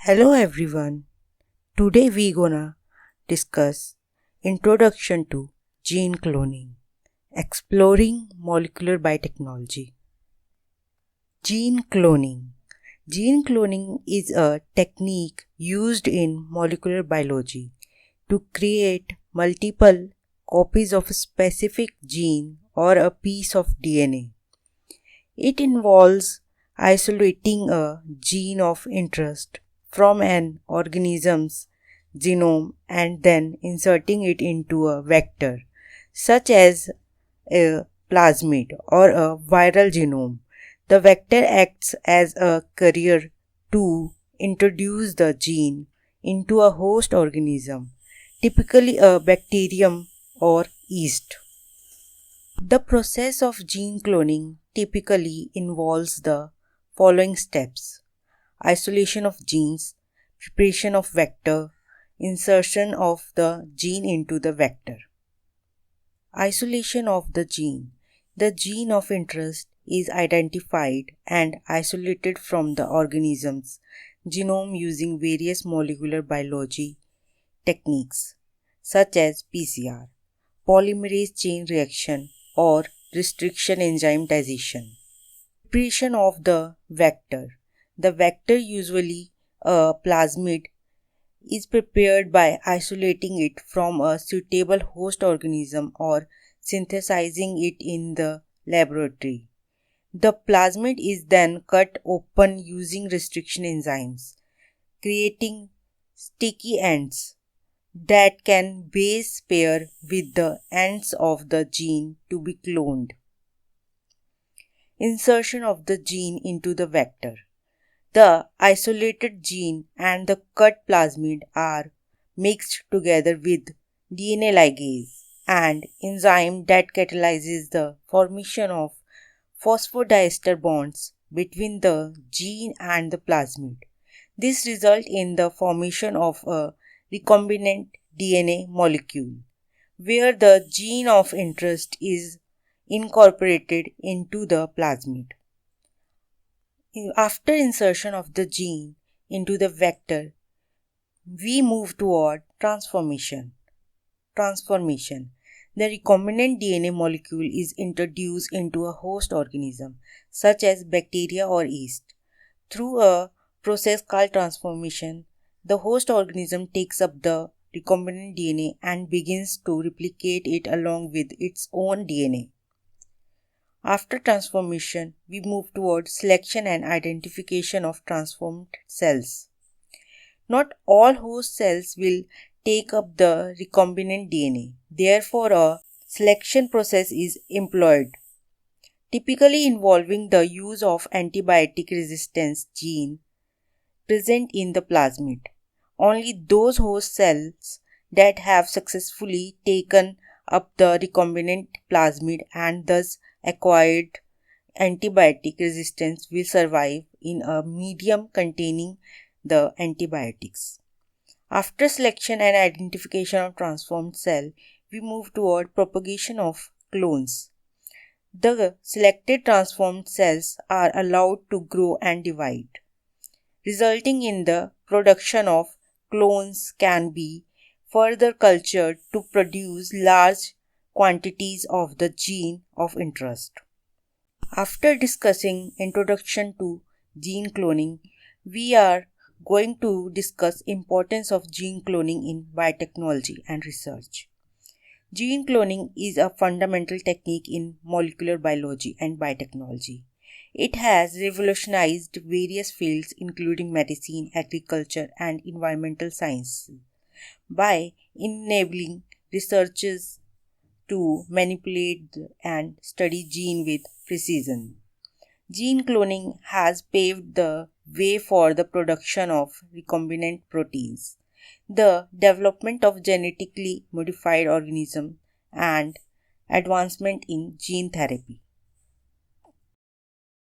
Hello everyone. Today we gonna discuss Introduction to Gene Cloning, Exploring Molecular Biotechnology. Gene cloning. Gene cloning is a technique used in molecular biology to create multiple copies of a specific gene or a piece of DNA. It involves isolating a gene of interest from an organism's genome and then inserting it into a vector, such as a plasmid or a viral genome. The vector acts as a carrier to introduce the gene into a host organism, typically a bacterium or yeast. The process of gene cloning typically involves the following steps: isolation of genes, preparation of vector, insertion of the gene into the vector. Isolation of the gene. The gene of interest is identified and isolated from the organism's genome using various molecular biology techniques such as PCR, polymerase chain reaction, or restriction enzymatization. Preparation of the vector. The vector, usually a plasmid, is prepared by isolating it from a suitable host organism or synthesizing it in the laboratory. The plasmid is then cut open using restriction enzymes, creating sticky ends that can base pair with the ends of the gene to be cloned. Insertion of the gene into the vector. The isolated gene and the cut plasmid are mixed together with DNA ligase, an enzyme that catalyzes the formation of phosphodiester bonds between the gene and the plasmid. This results in the formation of a recombinant DNA molecule, where the gene of interest is incorporated into the plasmid. After insertion of the gene into the vector, we move toward transformation. The recombinant DNA molecule is introduced into a host organism, such as bacteria or yeast. Through a process called transformation, the host organism takes up the recombinant DNA and begins to replicate it along with its own DNA. After transformation, we move towards selection and identification of transformed cells. Not all host cells will take up the recombinant DNA. Therefore, a selection process is employed, typically involving the use of antibiotic resistance gene present in the plasmid. Only those host cells that have successfully taken up the recombinant plasmid and thus acquired antibiotic resistance will survive in a medium containing the antibiotics. After selection and identification of transformed cell, we move toward propagation of clones. The selected transformed cells are allowed to grow and divide, resulting in the production of clones can be further cultured to produce large quantities of the gene of interest. After discussing introduction to gene cloning, we are going to discuss importance of gene cloning in biotechnology and research. Gene cloning is a fundamental technique in molecular biology and biotechnology. It has revolutionized various fields including medicine, agriculture, and environmental science by enabling researchers to manipulate and study gene with precision. Gene cloning has paved the way for the production of recombinant proteins, the development of genetically modified organisms, and advancement in gene therapy.